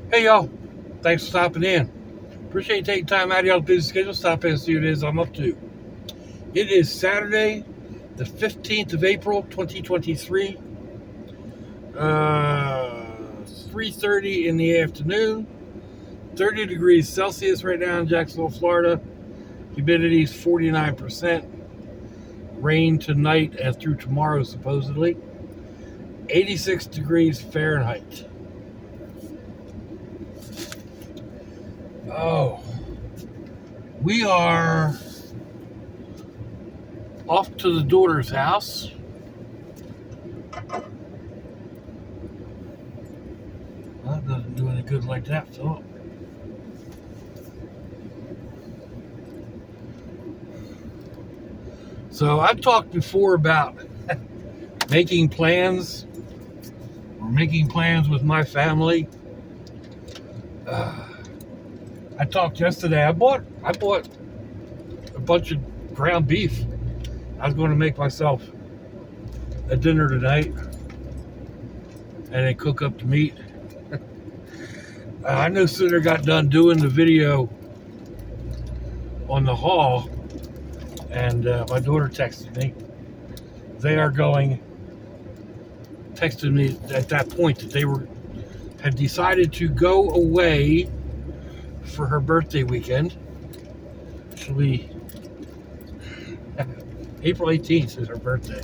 Hey y'all, thanks for stopping in. Appreciate you taking time out of y'all's busy schedule. Stop in and see what it is I'm up to. It is Saturday, the 15th of April, 2023. 3:30 in the afternoon. 30 degrees Celsius right now in Jacksonville, Florida. Humidity is 49%. Rain tonight and through tomorrow, supposedly. 86 degrees Fahrenheit. Oh, we are off to the daughter's house. Well, that doesn't do any good like that, Philip. So I've talked before about making plans with my family. I talked yesterday. I bought a bunch of ground beef. I was going to make myself a dinner tonight and then cook up the meat. I no sooner got done doing the video on the haul, and my daughter texted me. They are texted me at that point that they had decided to go away for her birthday weekend. She'll be April 18th is her birthday.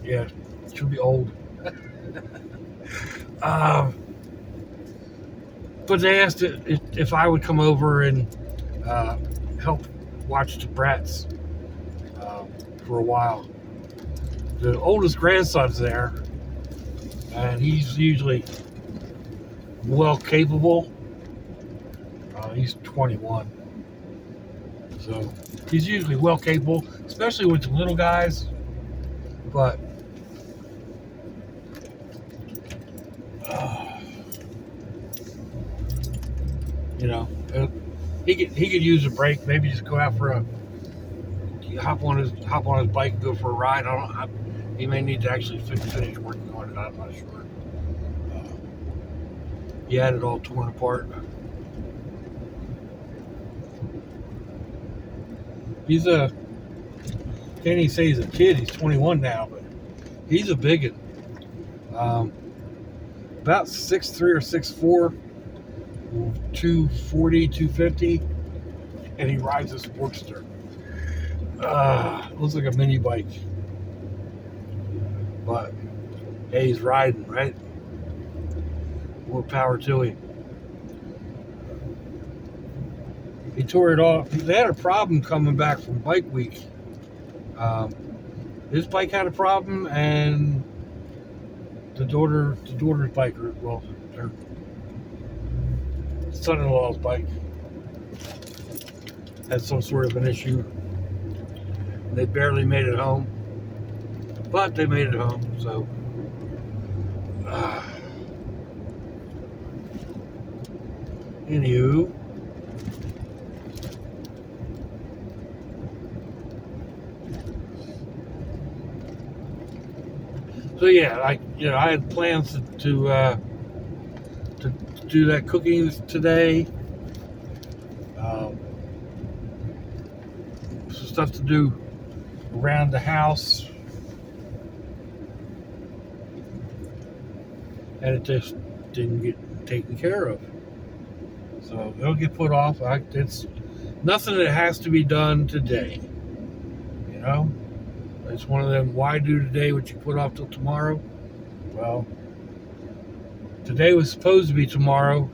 Yeah, she'll be old. But they asked if I would come over and help watch the brats for a while. The oldest grandson's there, and he's usually well capable. He's 21, so he's usually well capable, especially with the little guys. But you know, he could use a break. Maybe just go out for hop on his bike and go for a ride. He may need to actually finish working on it. I'm not sure. He had it all torn apart. He's can't even say he's a kid. He's 21 now, but he's a biggin. About 6'3" or 6'4", 240, 250, and he rides a Sportster. Looks like a mini bike, but hey, he's riding, right? More power to him. He tore it off. They had a problem coming back from bike week. His bike had a problem, and the daughter's bike, well, her son-in-law's bike had some sort of an issue. They barely made it home, but they made it home. So, anywho. So yeah, I had plans to do that cooking today. Some stuff to do around the house, and it just didn't get taken care of. So it'll get put off. It's nothing that has to be done today. You know, it's one of them. Why do today what you put off till tomorrow? Well, today was supposed to be tomorrow,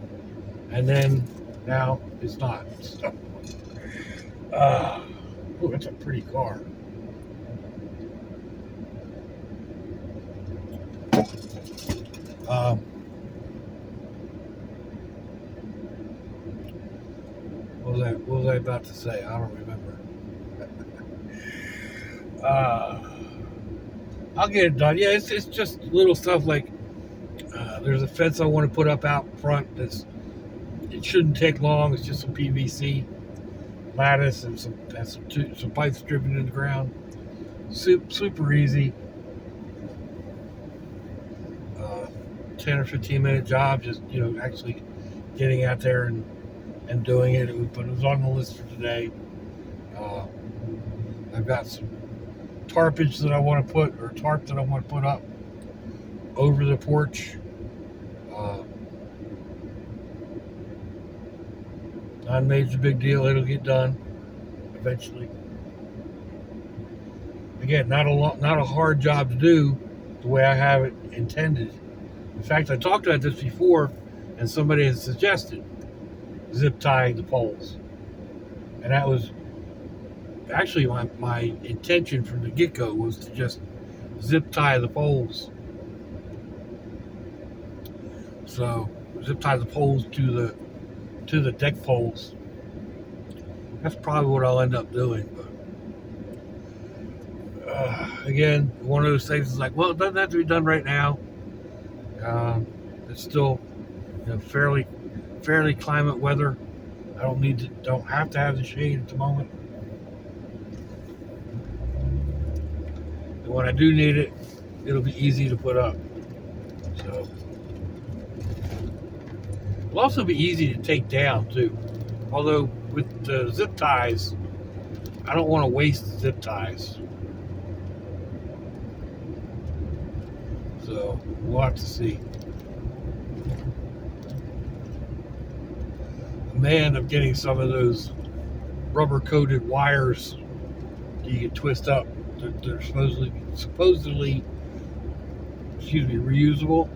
and then now it's not. So, oh, it's a pretty car. What was I about to say? I don't remember. I'll get it done. Yeah, it's just little stuff like there's a fence I want to put up out front. It shouldn't take long. It's just some PVC lattice and some pipes driven in the ground. Super easy. 10 or 15 minute job. Just actually getting out there and doing it. But it was on the list for today. I've got some tarpage that I want to put, or tarp that I want to put up over the porch. Not a major big deal. It'll get done eventually. Again, not a hard job to do the way I have it intended. In fact, I talked about this before, and somebody had suggested zip tying the poles, and that was actually my intention from the get-go, was to just zip tie the poles. So zip tie the poles to the deck poles. That's probably what I'll end up doing. But again, one of those things is like, well, it doesn't have to be done right now. It's still, fairly climate weather. I don't have to have the shade at the moment. And when I do need it, it'll be easy to put up. So it'll also be easy to take down too. Although with the zip ties, I don't want to waste zip ties. So we'll have to see. Man, I'm getting some of those rubber coated wires you can twist up. They're supposedly reusable.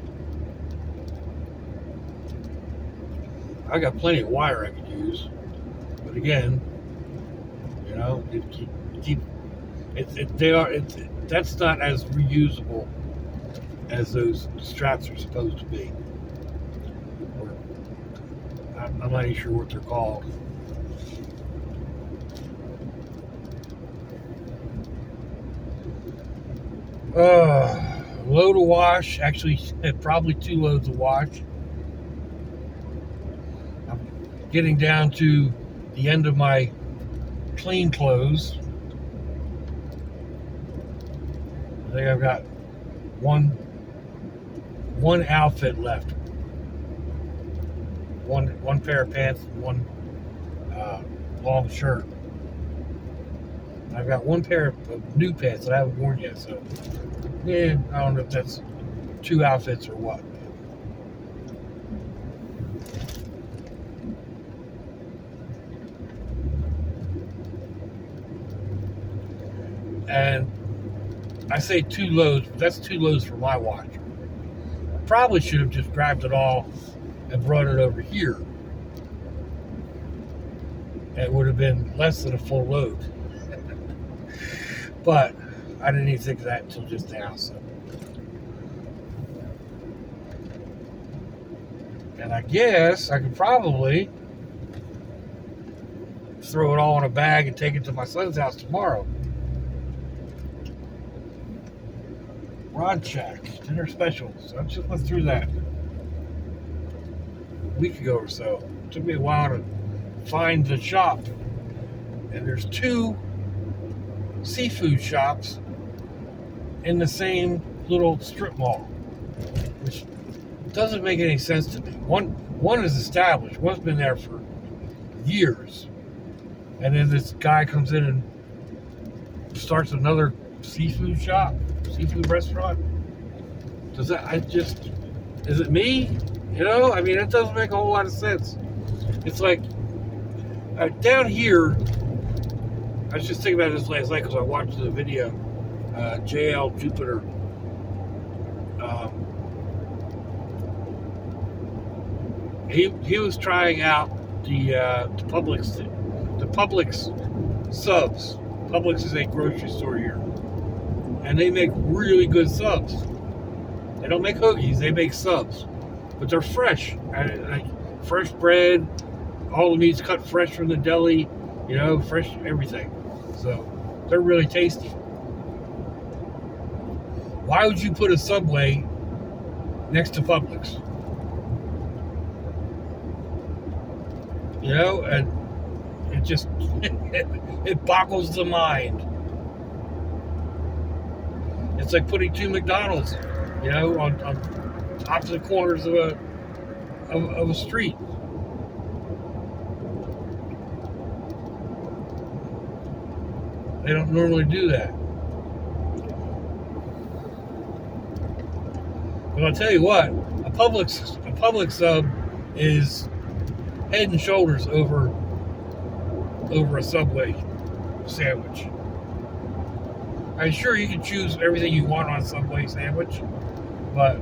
I got plenty of wire I could use, but again, that's not as reusable as those straps are supposed to be. I'm not even sure what they're called. Load of wash, actually probably 2 loads of wash. I'm getting down to the end of my clean clothes. I think I've got one outfit left. One pair of pants and one long shirt. I've got one pair of new pants that I haven't worn yet, so yeah, I don't know if that's 2 outfits or what. And I say 2 loads, but that's 2 loads for my watch. I probably should have just grabbed it all and brought it over here. It would have been less than a full load. But I didn't even think of that until just now. So. And I guess I could probably throw it all in a bag and take it to my son's house tomorrow. Rod Shack, dinner specials. I just went through that a week ago or so. It took me a while to find the shop. And there's 2 seafood shops in the same little strip mall, which doesn't make any sense to me. One is established. One's been there for years. And then this guy comes in and starts another seafood restaurant. Is it me? It doesn't make a whole lot of sense. It's like, down here, I was just thinking about this last night because I watched the video, JL Jupiter. He was trying out the Publix subs. Publix is a grocery store here, and they make really good subs. They don't make hoagies; they make subs, but they're fresh, like fresh bread. All the meat's cut fresh from the deli, fresh everything. So they're really tasty. Why would you put a Subway next to Publix? And it just it boggles the mind. It's like putting 2 McDonald's, on opposite corners of a street. They don't normally do that. But I'll tell you what, a public sub is head and shoulders over a Subway sandwich. I'm sure you can choose everything you want on a Subway sandwich, but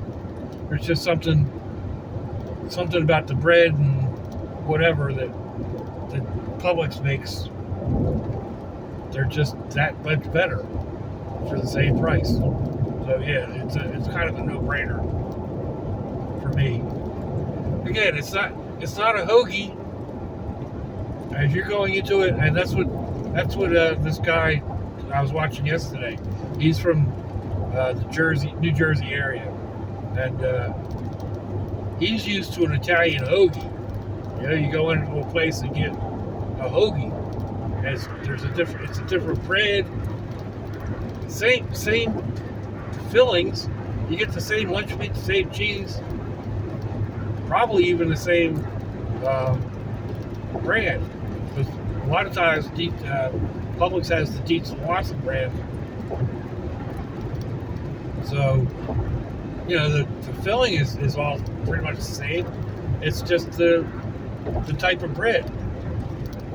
there's just something about the bread and whatever that Publix makes. They're just that much better for the same price. So yeah, it's kind of a no-brainer for me. Again, it's not a hoagie. As you're going into it, and that's what this guy I was watching yesterday. He's from the New Jersey area, and he's used to an Italian hoagie. You know, you go into a place and get a hoagie. It's a different bread. Same fillings. You get the same lunch meat, the same cheese, probably even the same brand. Because a lot of times, Publix has the Dietz and Watson brand. So, you know, the filling is all pretty much the same. It's just the type of bread.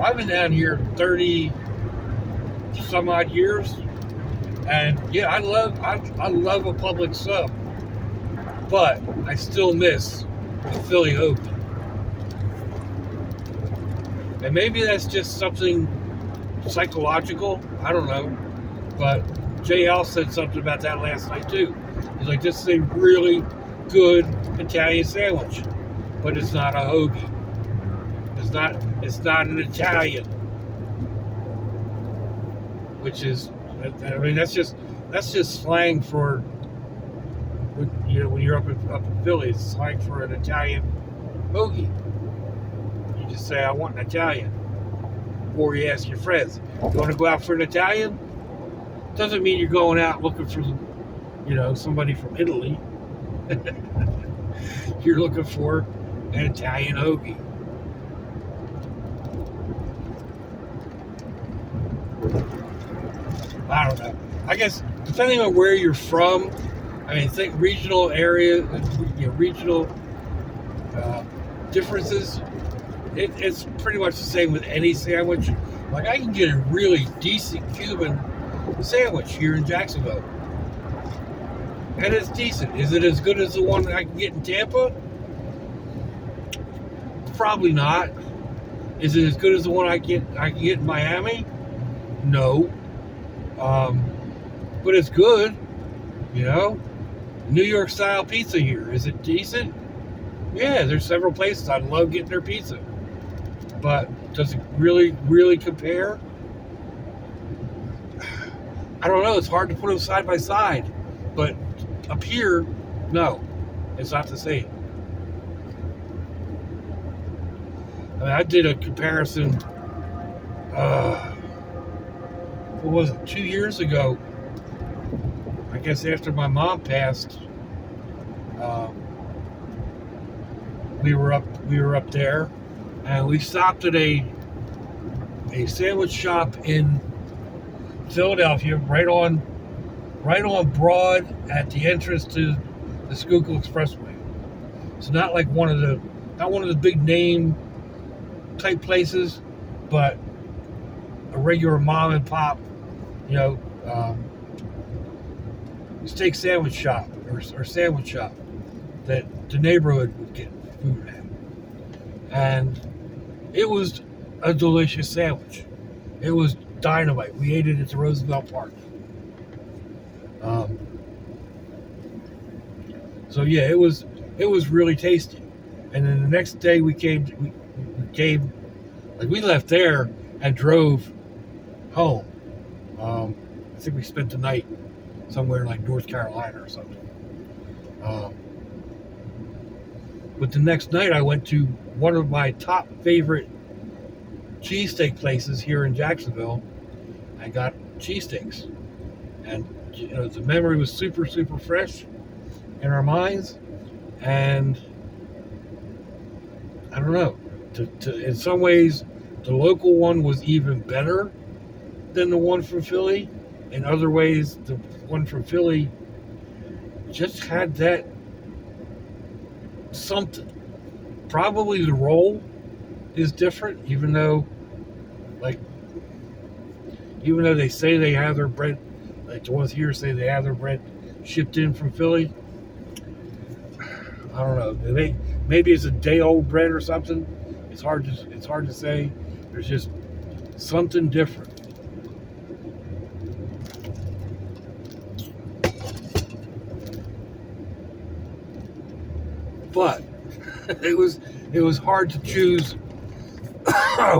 I've been down here 30 some odd years, and yeah, I love a Publix sub, but I still miss the Philly hoagie. And maybe that's just something psychological. I don't know, but JL said something about that last night too. He's like, this is a really good Italian sandwich, but it's not a hoagie. It's not an Italian, which is, I mean, that's just slang for, you know, when you're up in Philly, it's slang for an Italian hoagie. You just say, I want an Italian, or you ask your friends, you want to go out for an Italian? Doesn't mean you're going out looking for, you know, somebody from Italy. You're looking for an Italian hoagie. I don't know. I guess depending on where you're from, I mean, think regional area, you know, regional differences. It's pretty much the same with any sandwich. Like, I can get a really decent Cuban sandwich here in Jacksonville, and it's decent. Is it as good as the one that I can get in Tampa? Probably not. Is it as good as the one I can get in Miami? No. But it's good, you know. New York style pizza here, is it decent? Yeah, there's several places I love getting their pizza, but does it really compare? I don't know. It's hard to put them side by side, but up here, no, it's not the same. I mean, I did a comparison. What was it? 2 years ago. I guess after my mom passed, we were up there, and we stopped at a sandwich shop in Philadelphia, right on Broad at the entrance to the Schuylkill Expressway. It's not like one of the big name type places, but a regular mom and pop, you know, steak sandwich shop or sandwich shop that the neighborhood would get food at. And it was a delicious sandwich. It was dynamite. We ate it at the Roosevelt Park. So yeah, it was really tasty. And then the next day we left there and drove home. I think we spent the night somewhere like North Carolina or something. But the next night I went to one of my top favorite cheesesteak places here in Jacksonville. I got cheesesteaks, and you know, the memory was super fresh in our minds, and I don't know. In some ways, the local one was even better than the one from Philly. In other ways, the one from Philly just had that something. Probably the roll is different, even though they say they have their bread, like the ones here say they have their bread shipped in from Philly. I don't know. Maybe it's a day old bread or something. It's hard to say. There's just something different. But it was hard to choose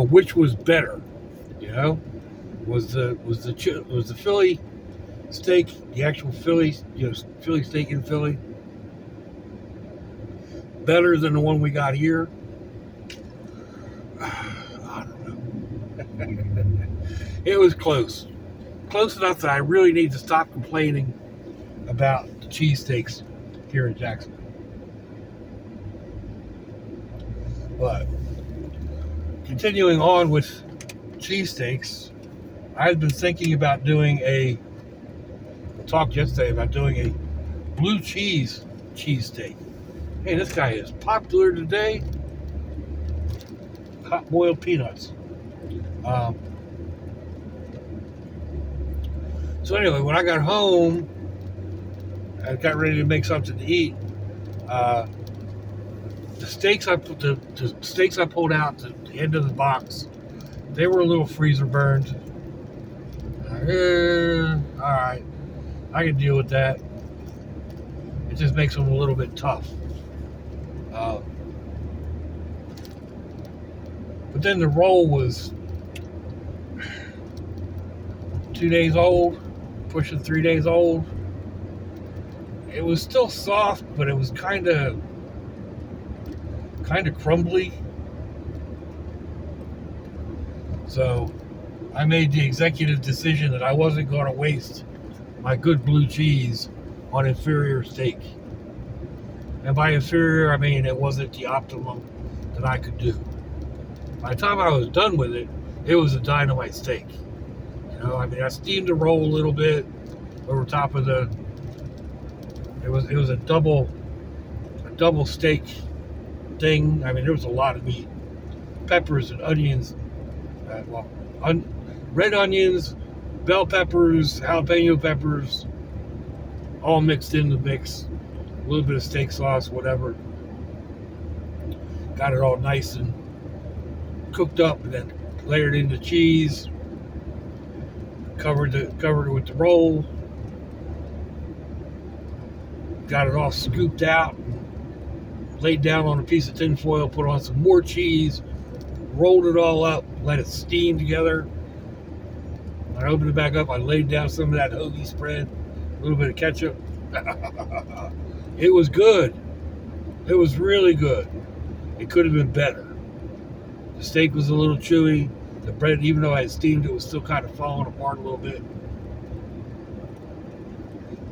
which was better. You know, was the Philly steak, the actual Philly steak in Philly, better than the one we got here? I don't know. It was close enough that I really need to stop complaining about the cheesesteaks here in Jackson. But continuing on with cheesesteaks, I've been thinking about I talked yesterday about doing a blue cheese cheesesteak. Hey, this guy is popular today. Hot boiled peanuts. So anyway, when I got home, I got ready to make something to eat. The steaks I pulled out to the end of the box, they were a little freezer burned. All right, I can deal with that. It just makes them a little bit tough. But then the roll was 2 days old, pushing 3 days old. It was still soft, but it was kind of crumbly. So I made the executive decision that I wasn't going to waste my good blue cheese on inferior steak. And by inferior, I mean it wasn't the optimum that I could do. By the time I was done with it, it was a dynamite steak. You know, I mean, I steamed the roll a little bit over top of the. It was a double steak thing. I mean, there was a lot of meat, peppers and onions. Red onions, bell peppers, jalapeno peppers, all mixed in the mix. A little bit of steak sauce, whatever. Got it all nice and cooked up, and then layered in the cheese. Covered it with the roll. Got it all scooped out. Laid down on a piece of tin foil. Put on some more cheese. Rolled it all up. Let it steam together. When I opened it back up, I laid down some of that hoagie spread. A little bit of ketchup. It was good. It was really good. It could have been better. The steak was a little chewy. The bread, even though I had steamed it, was still kind of falling apart a little bit.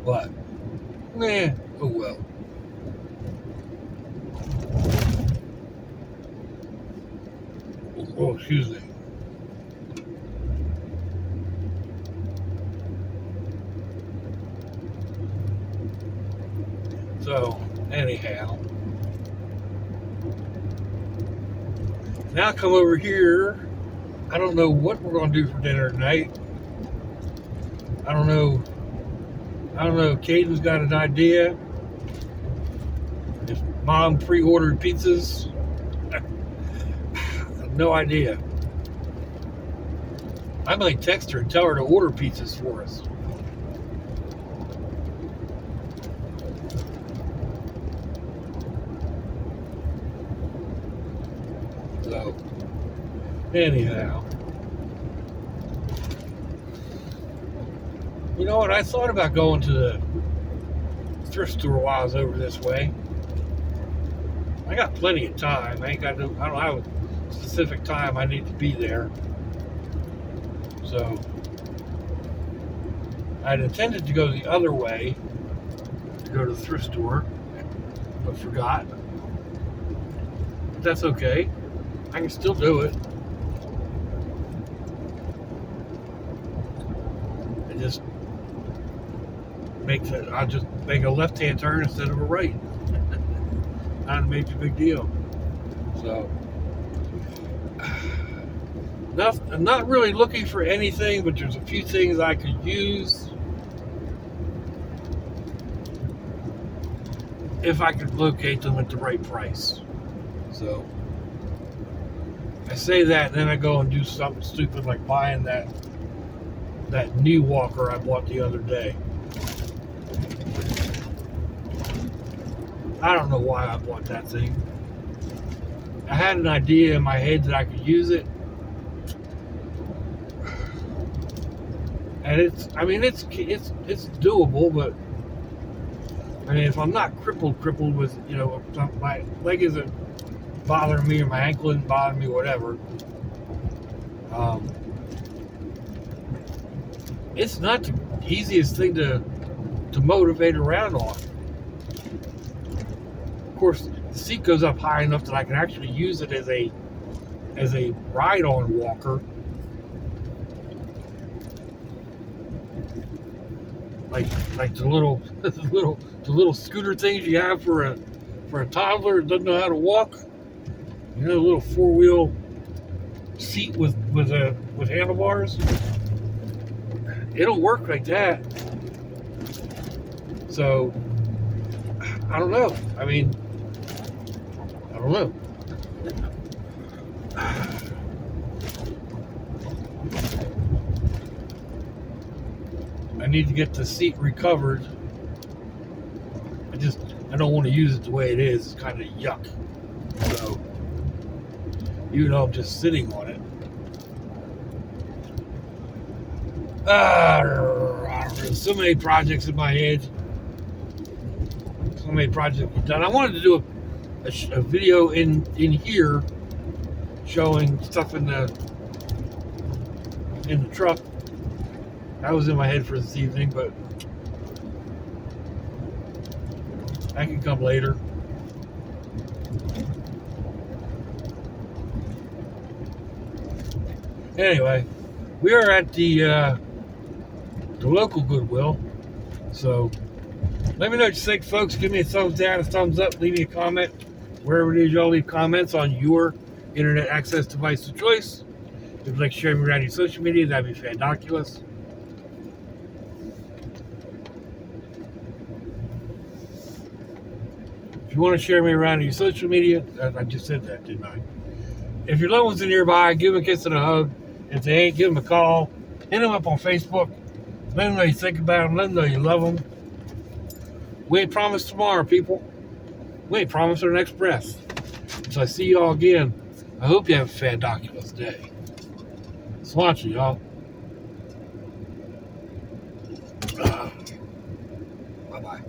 But, oh well. Oh, excuse me. So, anyhow. Now I come over here. I don't know what we're going to do for dinner tonight. I don't know. Caden's got an idea. If Mom pre-ordered pizzas, I have no idea. I might text her and tell her to order pizzas for us. So, anyhow. You know what? I thought about going to the thrift store while I was over this way. I got plenty of time. I don't have a specific time I need to be there. So, I'd intended to go the other way, to go to the thrift store, but forgot. But that's okay. I can still do it. just I just make a left-hand turn instead of a right. Not a major big deal. So, I'm not really looking for anything, but there's a few things I could use if I could locate them at the right price. So, I say that, and then I go and do something stupid like buying that knee walker I bought the other day. I don't know why I bought that thing. I had an idea in my head that I could use it. And it's doable, but I mean, if I'm not crippled with, my leg isn't bothering me or my ankle isn't bothering me, whatever. It's not the easiest thing to motivate around on. Of course, the seat goes up high enough that I can actually use it as a ride-on walker. Like the little scooter things you have for a toddler that doesn't know how to walk. You know, a little 4-wheel seat with handlebars. It'll work like that. So I don't know. I mean, I don't know. I need to get the seat recovered. I don't want to use it the way it is. It's kind of yuck. So, even though I'm just sitting on it. There's so many projects in my head. So many projects done. I wanted to do a video in here showing stuff in the truck. That was in my head for this evening, but that can come later. Anyway, we are at the local Goodwill. So let me know what you think, folks. Give me a thumbs down, a thumbs up, leave me a comment. Wherever it is y'all leave comments on your internet access device of choice. If you'd like to share me around your social media, that'd be fandoculous. If you want to share me around your social media, I just said that, didn't I? If your loved ones are nearby, give them a kiss and a hug. If they ain't, give them a call. Hit them up on Facebook. Let them know you think about them. Let them know you love them. We ain't promised tomorrow, people. We ain't promised our next breath. So I see y'all again. I hope you have a fandoculous day. Sláinte, y'all. Bye-bye.